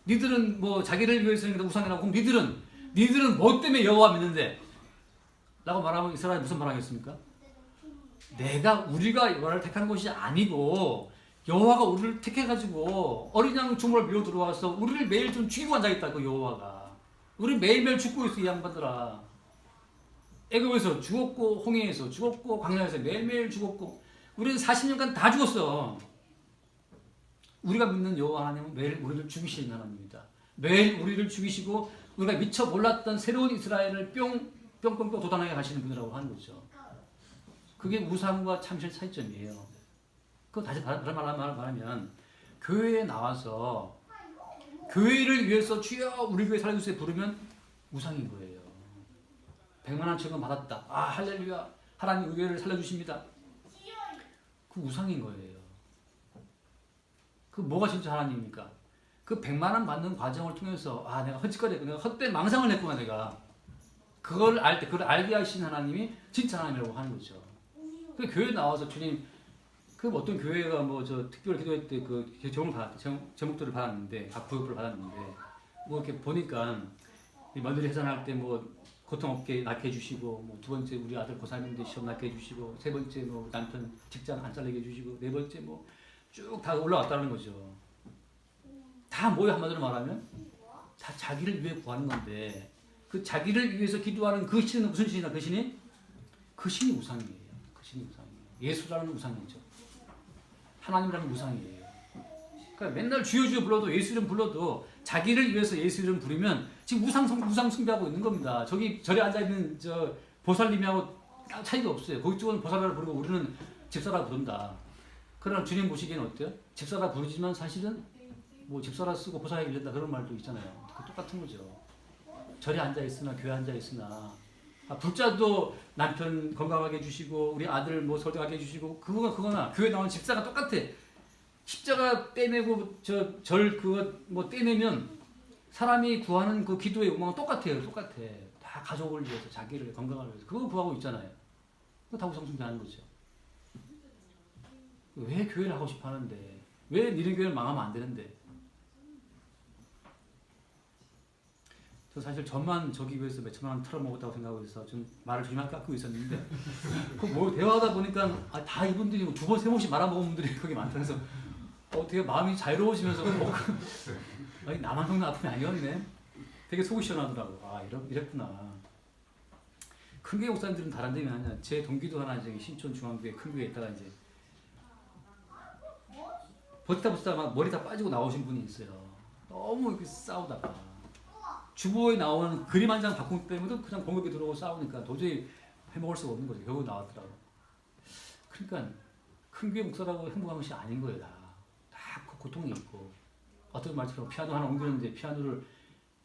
니들은 뭐 자기를 위해서 우상이라고 그럼 니들은 뭐 때문에 여호와 믿는데? 라고 말하면 이스라엘 무슨 말하겠습니까? 우리가 여호와를 택한 것이 아니고 여호와가 우리를 택해가지고 어린 양 주물을 밀어 들어와서 우리를 매일 좀 죽이고 앉아있다. 그 여호와가 우리 매일매일 죽고 있어. 이 양반들아. 애굽에서 죽었고 홍해에서 죽었고 광야에서 매일매일 죽었고 우리는 40년간 다 죽었어. 우리가 믿는 여호와 하나님은 매일 우리를 죽이시는 하나님입니다. 매일 우리를 죽이시고 우리가 미처 몰랐던 새로운 이스라엘을 뿅뿅뿅 돋아나게 하시는 분이라고 하는 거죠. 그게 우상과 참신의 차이점이에요. 그거 다시 다른 말로 말하면 교회에 나와서 교회를 위해서 주여 우리 교회 살려주세요 부르면 우상인 거예요. 100만원 천금 받았다. 아 할렐루야 하나님 우리 교회를 살려주십니다. 그 우상인 거예요. 그 뭐가 진짜 하나님입니까? 그 100만원 받는 과정을 통해서 아 내가 내가 헛된 망상을 했구나 내가. 그걸 알게 하신 하나님이 진짜 하나님이라고 하는 거죠. 그 교회 나와서 주님 그 어떤 교회가 뭐 저 특별 기도회 때 그 제목들을 받았는데 각 부역부를 받았는데 뭐 이렇게 보니까 며느리 해산할 때 뭐 고통 없게 낳게 해주시고 뭐 두 번째 우리 아들 고3인데 시험 낳게 해주시고 세 번째 뭐 남편 직장 안 잘리게 해주시고 네 번째 뭐 쭉 다 올라왔다는 거죠. 다 뭐야 한마디로 말하면 다 자기를 위해 구하는 건데 그 자기를 위해서 기도하는 그 신은 무슨 신이나 그 신이? 그 신이 우상이에요. 그 신이 우상이에요. 예수라는 우상이죠. 하나님이라는 우상이에요. 그러니까 맨날 주여 불러도 예수 이름 불러도 자기를 위해서 예수 이름 부르면 지금 우상 숭배하고 있는 겁니다. 절에 앉아있는 저 보살님하고 차이가 없어요. 그쪽은 보살이라 부르고 우리는 집사라 부른다. 그러나 주님 보시기에는 어때요? 집사라 부르지만 사실은 뭐 집사라 쓰고 보살에 길른다 그런 말도 있잖아요. 똑같은 거죠. 절에 앉아있으나 교회 앉아있으나 불자도 남편 건강하게 해주시고 우리 아들 뭐 설득하게 해주시고 그거나 교회 나온 집사가 똑같아. 십자가 떼내고 절 그거 뭐 떼내면 사람이 구하는 그 기도의 욕망은 똑같아요. 다 가족을 위해서 자기를 건강을 위해서 그거 구하고 있잖아요. 그거 다 우상숭배하는 거죠. 왜 교회를 하고 싶어 하는데 왜 니네 교회를 망하면 안 되는데 저 사실 저만 저기 위해서 몇 천만 원 털어먹었다고 생각하고 있어서 좀 말을 조심하게 깎고 있었는데 그 뭐 대화하다 보니까 다 이분들이 두 번, 세 번씩 말아먹은 분들이 거기 많다면서 되게 마음이 자유로워지면서 아니 나만 겪는 아픔이 아니었네. 되게 속이 시원하더라고. 아 이랬구나. 큰교회 목사님들은 다른 점이 아니야. 제 동기도 하나 저기 신촌 중앙교회 큰 교회에 있다가 이제 버티다 막 머리 다 빠지고 나오신 분이 있어요. 너무 이렇게 싸우다가 주보에 나오는 그림 한 장 바꾸기 때문에 그냥 공격이 들어오고 싸우니까 도저히 해먹을 수가 없는 거죠. 결국 나왔더라고. 그러니까 큰 교회 목사라고 행복한 것이 아닌 거예요. 다 고통이 있고 어떤 말처럼 피아노 하나 옮겼는데 피아노를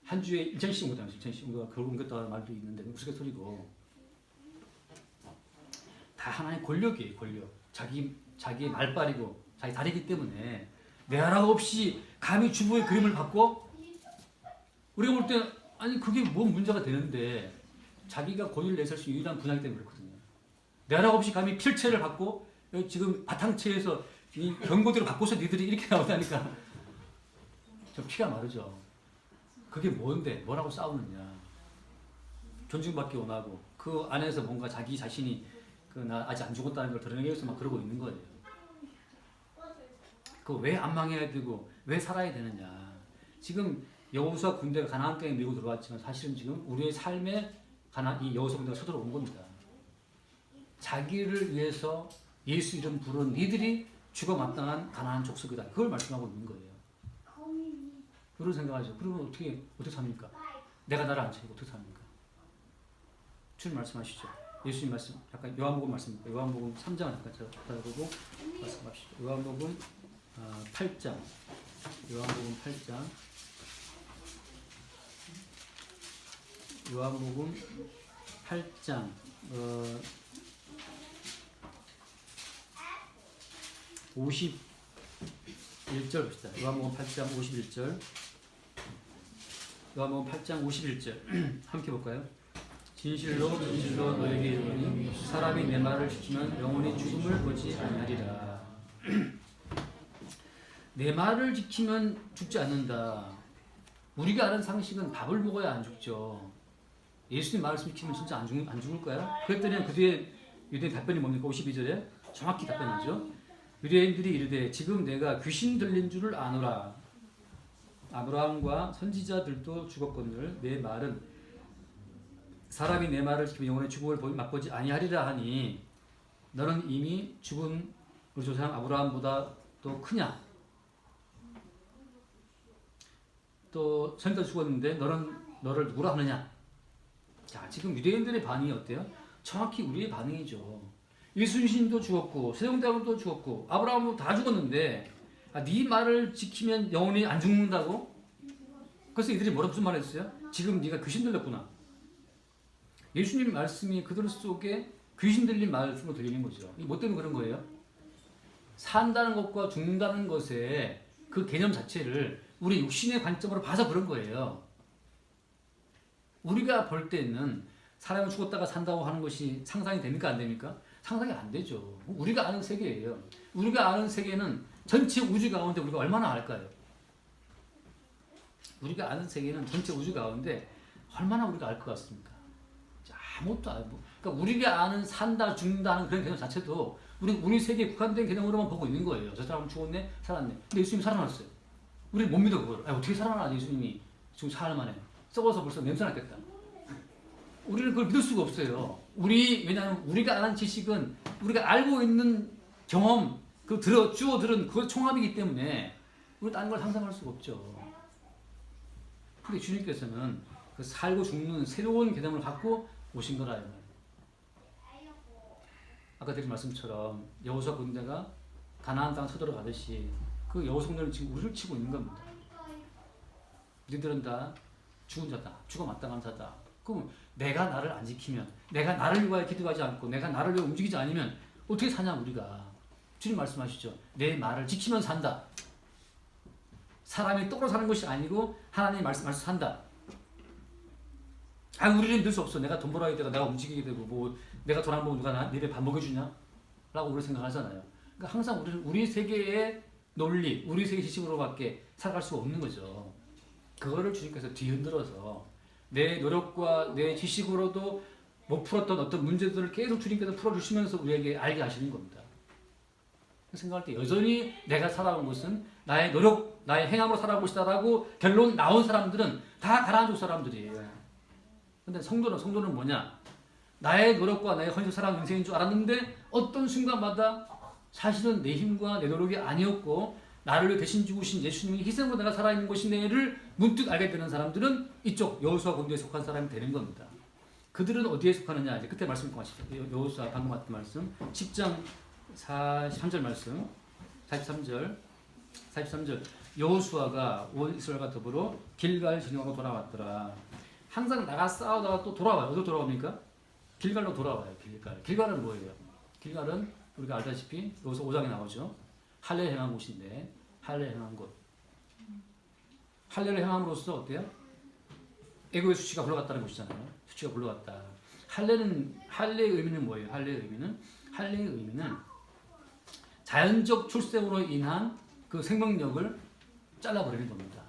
한 주에 2,000씩 옮겼다면서 2,000씩 옮겼다는 말도 있는데 우스갯소리고 다 하나의 권력이에요. 권력. 자기의 말빨이고 자기 다리기 때문에 내 허락 없이 감히 주부의 그림을 바꿔? 우리가 볼 때 아니 그게 뭔 문제가 되는데 자기가 권위를 내세울 수 있는 유일한 분야이기 때문에 그렇거든요. 내 허락 없이 감히 필체를 받고 지금 바탕체에서 이 경고대로 바꿔서 니들이 이렇게 나오다니까 좀 피가 마르죠. 그게 뭔데? 뭐라고 싸우느냐? 존중받기 원하고 그 안에서 뭔가 자기 자신이 나 아직 안 죽었다는 걸 드러내기 위해서 막 그러고 있는 거예요. 그 왜 안 망해야 되고 왜 살아야 되느냐? 지금 여호수아 군대가 가나안 땅에 밀고 들어왔지만 사실은 지금 우리의 삶에 이 여호수아 군대가 쳐들어온 겁니다. 자기를 위해서 예수 이름 부른 니들이 죽어 마땅한 가나안 족속이다. 그걸 말씀하고 있는 거예요. 그런 생각하죠. 그러면 어떻게 삽니까? 내가 나를 안 차리고 어떻게 삽니까? 주님 말씀하시죠. 예수님 말씀, 약간 요한복음 말씀입니다. 요한복음 3장 잠깐 찾아보고 말씀하시죠. 요한복음 8장. 요한복음 8장. 요한복음 8장. 51절 봅시다. 요한복음 8장 51절. 요한복음 8장 51절. 함께 볼까요? 진실로 진실로 너에게 이르노니 사람이 내 말을 지키면 영원히 죽음을 보지 아니하리라. 내 말을 지키면 죽지 않는다. 우리가 아는 상식은 밥을 먹어야 안 죽죠. 예수님 말씀 지키면 진짜 안 죽을까요? 그랬더니 그 뒤에 유대인 답변이 뭡니까? 52절에 정확히 답변하죠. 유대인들이 이르되 지금 내가 귀신 들린 줄을 아노라. 아브라함과 선지자들도 죽었거늘 내 말은 사람이 내 말을 지키면 영원히 죽음을 맛보지 아니하리라 하니 너는 이미 죽은 우리 조상 아브라함보다 또 크냐? 또 선지자 죽었는데 너를 누구라 하느냐? 자, 지금 유대인들의 반응이 어때요? 정확히 우리의 반응이죠. 이순신도 죽었고 세종대왕도 죽었고 아브라함도 다 죽었는데 네 말을 지키면 영원히 안 죽는다고? 그래서 이들이 무슨 말을 했어요? 지금 네가 귀신 들렸구나. 예수님 말씀이 그들 속에 귀신 들린 말씀으로 들리는 거죠. 뭐 때문에 그런 거예요? 산다는 것과 죽는다는 것의 그 개념 자체를 우리 육신의 관점으로 봐서 그런 거예요. 우리가 볼 때는 사람이 죽었다가 산다고 하는 것이 상상이 됩니까? 안 됩니까? 상상이 안 되죠. 우리가 아는 세계예요. 우리가 아는 세계는 전체 우주 가운데 우리가 얼마나 알까요? 우리가 아는 세계는 전체 우주 가운데 얼마나 우리가 알 것 같습니까? 아무것도 알고. 그러니까 우리가 아는 산다, 죽는다는 그런 개념 자체도 우리 세계에 국한된 개념으로만 보고 있는 거예요. 저 사람은 죽었네, 살았네. 근데 예수님이 살아났어요. 우리 못 믿어 그걸. 어떻게 살아나지 예수님이 지금 사흘 만에 썩어서 벌써 냄새 났겠다. 우리는 그걸 믿을 수가 없어요. 왜냐하면 우리가 아는 지식은 우리가 알고 있는 경험, 주워 들은 그 총합이기 때문에 우리 다른 걸 상상할 수가 없죠. 근데 주님께서는 그 살고 죽는 새로운 개념을 갖고 오신 거라. 아까 드린 말씀처럼 여호수아 군대가 가나안 땅 쳐들어가듯이 그 여호수아 군대는 지금 우리를 치고 있는 겁니다. 너희들은 다 죽은 자다. 죽어 마땅한 자다. 그럼 내가 나를 안 지키면, 내가 나를 위하여 기도하지 않고 내가 나를 위해 움직이지 않으면 어떻게 사냐 우리가. 주님 말씀하시죠. 내 말을 지키면 산다. 사람이 똑바로 사는 것이 아니고 하나님의 말씀 산다. 우리는 믿을 수 없어. 내가 돈 벌어야 되고 내가 움직이게 되고 내가 돈 안 벌면 누가 내 입에 밥 먹여주냐? 라고 우리 생각하잖아요. 그러니까 항상 우리 세계의 논리, 우리 세계 지식으로밖에 살아갈 수가 없는 거죠. 그거를 주님께서 뒤흔들어서 내 노력과 내 지식으로도 못 풀었던 어떤 문제들을 계속 주님께서 풀어주시면서 우리에게 알게 하시는 겁니다. 생각할 때 여전히 내가 살아온 것은 나의 노력, 나의 행함으로 살아온 것이다라고 결론 나온 사람들은 다 가라앉은 사람들이에요. 근데 성도는 뭐냐? 나의 노력과 나의 헌신으로 살아온 인생인 줄 알았는데 어떤 순간마다 사실은 내 힘과 내 노력이 아니었고 나를 위해 대신 죽으신 예수님의 희생으로 내가 살아있는 것이네를 문득 알게 되는 사람들은 이쪽 여호수아 군대에 속한 사람이 되는 겁니다. 그들은 어디에 속하느냐? 이제 그때 말씀 공하시죠. 여호수아 방금 했던 말씀 10장 43절 말씀 43절 여호수아가 온 이스라엘과 더불어 길갈 진영으로 돌아왔더라. 항상 나가 싸우다가 또 돌아와요. 어디로 돌아옵니까? 길갈로 돌아와요. 길갈은 뭐예요? 길갈은 우리가 알다시피 여기서 5장에 나오죠. 할례를 행한 곳인데 할례를 행한 곳. 할례를 행함으로써 어때요? 애고의 수치가 흘러갔다는 것이잖아요. 수치가 흘러갔다. 할례의 의미는 뭐예요? 할례의 의미는 자연적 출생으로 인한 그 생명력을 잘라버리는 겁니다.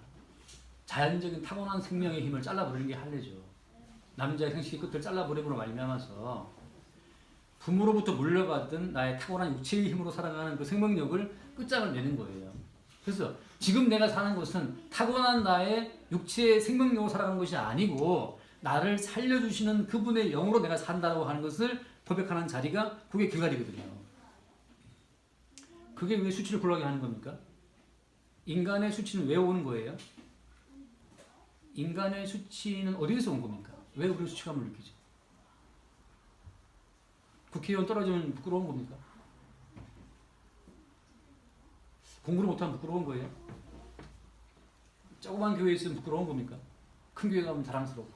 자연적인 타고난 생명의 힘을 잘라버리는 게 할례죠. 남자의 생식의 끝을 잘라버림으로 말미암아서 부모로부터 물려받은 나의 타고난 육체의 힘으로 살아가는 그 생명력을 끝장을 내는 거예요. 그래서 지금 내가 사는 것은 타고난 나의 육체의 생명력으로 살아가는 것이 아니고 나를 살려주시는 그분의 영으로 내가 산다고 하는 것을 고백하는 자리가 그게 길갈이거든요. 그게 왜 수치를 굴러가게 하는 겁니까? 인간의 수치는 왜 오는 거예요? 인간의 수치는 어디에서 온 겁니까? 왜 우리 수치감을 느끼죠? 국회의원 떨어지면 부끄러운 겁니까? 공부를 못하면 부끄러운 거예요? 조그만 교회에 있으면 부끄러운 겁니까? 큰 교회 가면 자랑스럽고.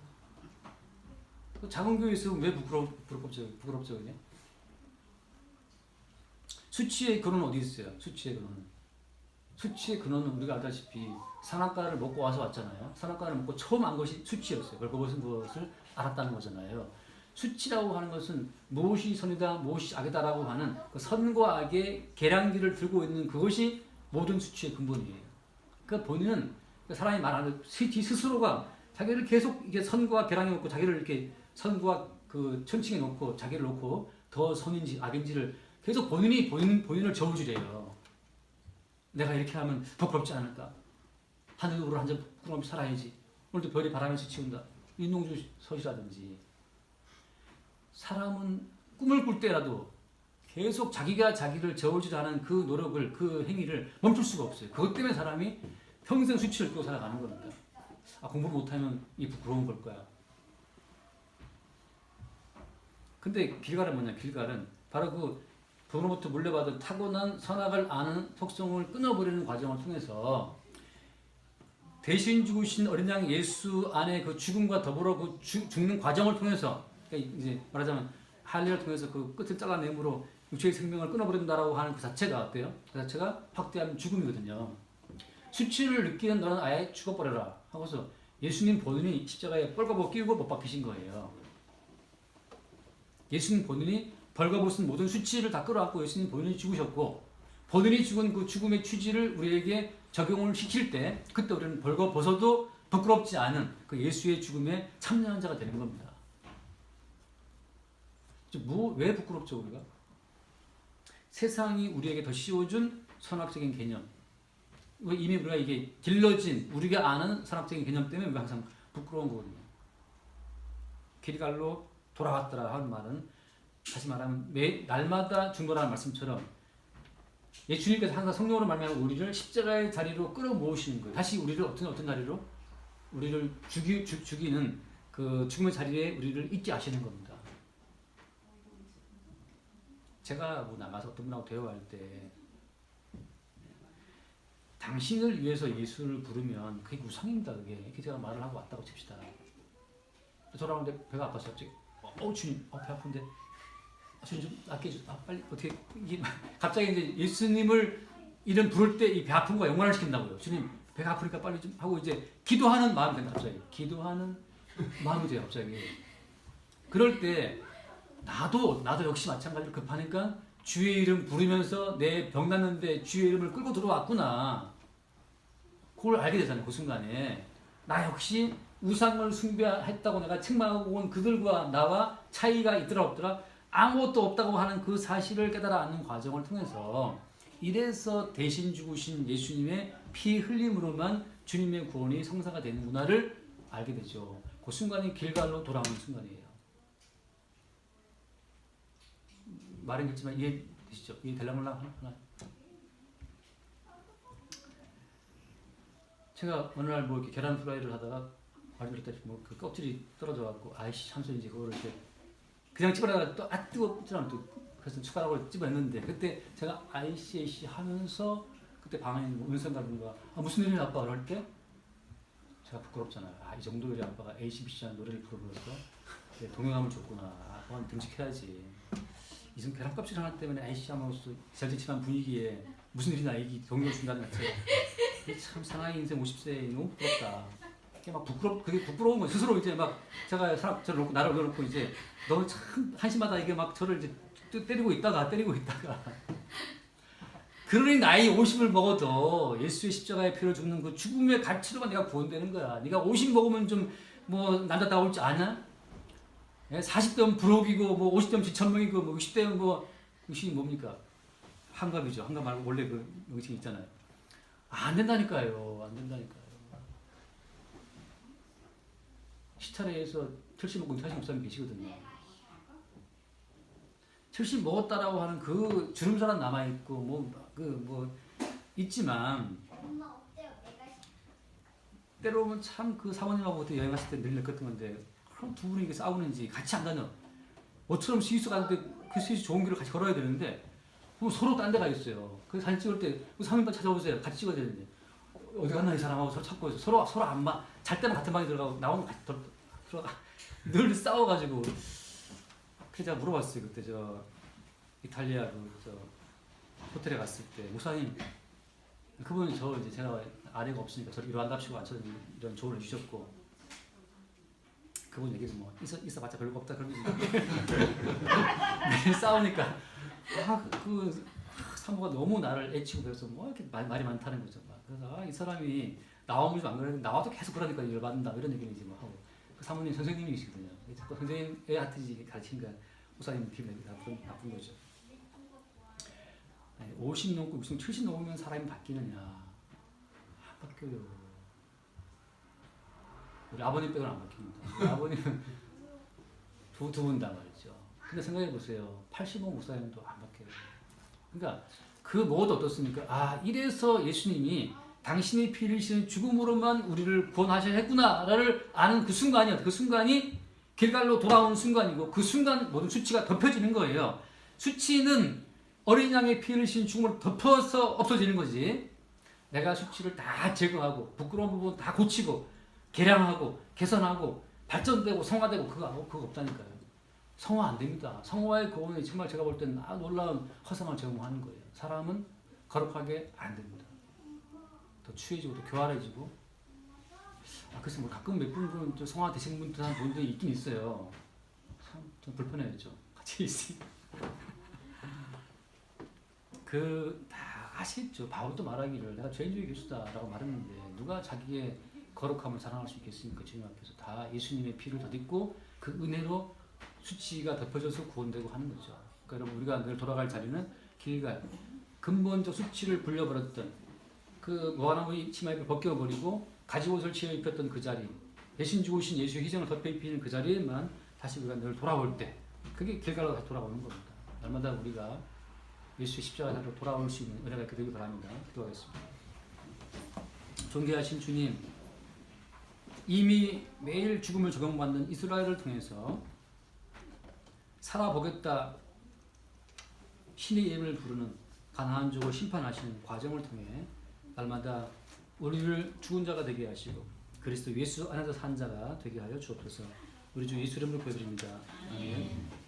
작은 교회에 있으면 왜 부끄럽죠? 그냥? 수치의 근원은 어디 있어요? 수치의 근원은 우리가 알다시피 선악과를 먹고 와서 왔잖아요. 선악과를 먹고 처음 안 것이 수치였어요. 벌거벗은 것을 알았다는 거잖아요. 수치라고 하는 것은 무엇이 선이다, 무엇이 악이다라고 하는 그 선과 악의 계량기를 들고 있는 그것이 모든 수치의 근본이에요. 그 본인은 사람이 말하는 스스로가 자기를 계속 이게 선과 계량해 놓고 자기를 이렇게 선과 그 천칭해 놓고 자기를 놓고 더 선인지 악인지를 계속 본인을 저울질해요. 내가 이렇게 하면 부끄럽지 않을까? 하늘으로 한 점 부끄러움이 살아야지. 오늘도 별이 바람에서 치운다. 윤동주 서시라든지. 사람은 꿈을 꿀 때라도 계속 자기가 자기를 저울질하는 그 노력을, 그 행위를 멈출 수가 없어요. 그것 때문에 사람이 평생 수치를 끌고 살아가는 겁니다. 공부를 못하면 이 부끄러운 걸 거야. 근데 길갈은 뭐냐? 길갈은 바로 그 부모로부터 물려받은 타고난 선악을 아는 속성을 끊어버리는 과정을 통해서 대신 죽으신 어린 양 예수 안에 그 죽음과 더불어 그 죽는 과정을 통해서, 그러니까 이제 말하자면 할례를 통해서 그 끝을 잘라내므로 육체의 생명을 끊어버린다라고 하는 그 자체가 어때요? 그 자체가 확대하면 죽음이거든요. 수치를 느끼는 너는 아예 죽어버려라 하고서 예수님 본인이 십자가에 뻘거벗 끼우고 못 박히신 거예요. 예수님 본인이 벌거벗은 모든 수치를 다 끌어안고 예수님 본인이 죽으셨고, 본인이 죽은 그 죽음의 취지를 우리에게 적용을 시킬 때 그때 우리는 벌거벗어도 부끄럽지 않은 그 예수의 죽음에 참여한 자가 되는 겁니다. 왜 부끄럽죠 우리가? 세상이 우리에게 더 씌워준 선악적인 개념, 이미 우리가 이게 길러진 우리가 아는 선악적인 개념 때문에 우리가 항상 부끄러운 거거든요. 길갈로 돌아왔더라 하는 말은 다시 말하면 날마다 중보라는 말씀처럼 예수님께서 항상 성령으로 말미암아 우리를 십자가의 자리로 끌어모으시는 거예요. 다시 우리를 어떤 자리로? 우리를 죽이는 그 죽음의 자리에 우리를 있게 하시는 겁니다. 제가 나가서 어떤 분하고 대화할 때 당신을 위해서 예수를 부르면 그게 우상입니다. 그게 이렇게 제가 말을 하고 왔다고 칩시다. 돌아오는데 배가 아팠어요. 갑자기 주님 배 아픈데 주님 좀 낫게 해주세요. 빨리 어떻게 갑자기 이제 예수님을 이름 부를 때 이 배 아픈 거 영원을 시킨다고요. 주님 배가 아프니까 빨리 좀 하고 이제 기도하는 마음이 된다. 갑자기 기도하는 마음이 돼요. 갑자기 그럴 때 나도 역시 마찬가지로 급하니까 주의 이름 부르면서 내 병 났는데 주의 이름을 끌고 들어왔구나. 그걸 알게 되잖아요. 그 순간에 나 역시 우상을 숭배했다고 내가 책망하고 온 그들과 나와 차이가 있더라 없더라 아무것도 없다고 하는 그 사실을 깨달아 앉는 과정을 통해서 이래서 대신 죽으신 예수님의 피 흘림으로만 주님의 구원이 성사가 되는구나를 알게 되죠. 그 순간이 길갈로 돌아오는 순간이에요. 말은 길지만 이해되시죠? 이해될랑말랑 하나? 제가 어느 날 이렇게 계란 후라이를 하다가 말을 때 그 껍질이 떨어져 갖고 아이씨 참소인지 그거를 이렇게 그냥 집어내다가 또 뜨겁더라면 또 그래서 숟가락으로 집어냈는데 그때 제가 아이씨 하면서 그때 방에 있는 은선가분과 무슨 일이냐 아빠 그럴 때 제가 부끄럽잖아요. 이 정도 우리 아빠가 ACBC라는 노래를 부르면서 동영함을 줬구나. 아빠는 듬직해야지. 이 이승 계란값질 하나 때문에 아이씨 하면서 절제치한 분위기에 무슨 일이나 이기 동료를 준다는 것 자체가 참 사나이 인생 50세에 너무 부럽다. 그게 막 그게 부끄러운 거 스스로 이제 막 제가 저를 놓고 나를 놓고 이제 너 참 한심하다 이게 막 저를 이제 때리고 있다가 그러니 나이 50을 먹어도 예수의 십자가의 피로 죽는 그 죽음의 가치로만 내가 구원되는 거야. 네가 50 먹으면 좀 뭐 남자다울 줄 아냐? 40대면 불혹이고 뭐 50대면 지천명이고 뭐 60대면 뭐 의식이 뭡니까? 한갑이죠. 한갑 말고 원래 그 의식이 있잖아요. 안 된다니까요. 안 된다니까요. 시찰회에서 70 먹고 40 목사님 계시거든요. 70 먹었다라고 하는 그 주름살은 남아있고 있지만 때로는 참 그 사모님하고 그때 여행 갔을 때 늘 느꼈던 건데 그럼 두 분이 이게 싸우는지 같이 안 다녀. 모처럼 스위스 가는데 그 스위스 좋은 길을 같이 걸어야 되는데 서로 딴 데 가 있어요. 그 사진 찍을 때 그 사모님 찾아오세요. 같이 찍어야 되는데 어디 갔나 이 사람하고 서로 찾고 있어. 서로 안 봐. 잘 때만 같은 방에 들어가고 나오면 같이 들어가. 늘 싸워가지고 그래서 제가 물어봤어요. 그때 저 이탈리아 저 호텔에 갔을 때 목사님 그분이 저 이제 제가 아내가 없으니까 저를 위로한답시고 저는 이런 조언을 주셨고 그분 얘기도 뭐 있어봤자 별거 없다 그러면서 매일 싸우니까 그 사모가 너무 나를 애치고 그래서 뭐 이렇게 말이 많다는 거죠. 그래서 이 사람이 나오면 좀 안 그러는데 나와도 계속 그러니까 열받는다 이런 얘기를 이제 뭐 하고 그 사모님 선생님이시거든요. 자꾸 선생님의 하트지 가르치니까 목사님 기분이 나쁜 거죠. 50 넘고 60, 70 넘으면 사람이 바뀌느냐? 안 바뀌어요. 우리 아버님 빼고는 안 바뀝니다. 우리 아버님은 두 분 다 말이죠. 근데 생각해 보세요. 85 목사님도 안 바뀌어요. 그러니까 그 뭐도 어떻습니까? 이래서 예수님이 당신의 피를 흘리시는 죽음으로만 우리를 구원하셔야 했구나를 아는 그 순간이었어요. 그 순간이 길갈로 돌아오는 순간이고 그 순간 모든 수치가 덮여지는 거예요. 수치는 어린 양의 피 흘리신 죽음을 덮어서 없어지는 거지. 내가 수치를 다 제거하고 부끄러운 부분 다 고치고 개량하고 개선하고 발전되고 성화되고 그거 없다니까요. 성화 안 됩니다. 성화의 구원이 정말 제가 볼 때는 놀라운 허상을 제공하는 거예요. 사람은 거룩하게 안 됩니다. 더 추해지고 더 교활해지고 그래서 뭐 가끔 몇 분은 성화 되신 분들이 있긴 있어요. 참 좀 불편해졌죠. 같이 있으니까. 다 아시겠죠. 바울도 말하기를 내가 죄인중의 교수다라고 말했는데 누가 자기의 거룩함을 자랑할 수 있겠습니까? 주님 앞에서 다 예수님의 피를 덧입고 그 은혜로 수치가 덮여져서 구원되고 하는 거죠. 그러니까 여러분 우리가 늘 돌아갈 자리는 길갈 근본적 수치를 불려버렸던 그 무한한 치마를 벗겨버리고 가지옷을 치어 입혔던 그 자리 대신 죽으신 예수의 희생을 덮여 입히는 그 자리에만 다시 우리가 늘 돌아올 때 그게 길갈로 다시 돌아오는 겁니다. 날마다 우리가 예수의 십자가로 돌아올 수 있는 은혜가 있게 되길 바랍니다. 기도하겠습니다. 존귀하신 주님, 이미 매일 죽음을 적용받는 이스라엘을 통해서 살아보겠다 신의 이름을 부르는 가나안 족을 심판하시는 과정을 통해 날마다 우리를 죽은 자가 되게 하시고 그리스도 예수 안에서 산 자가 되게 하여 주옵소서. 우리 주 예수 이름으로 구해드립니다. 아멘.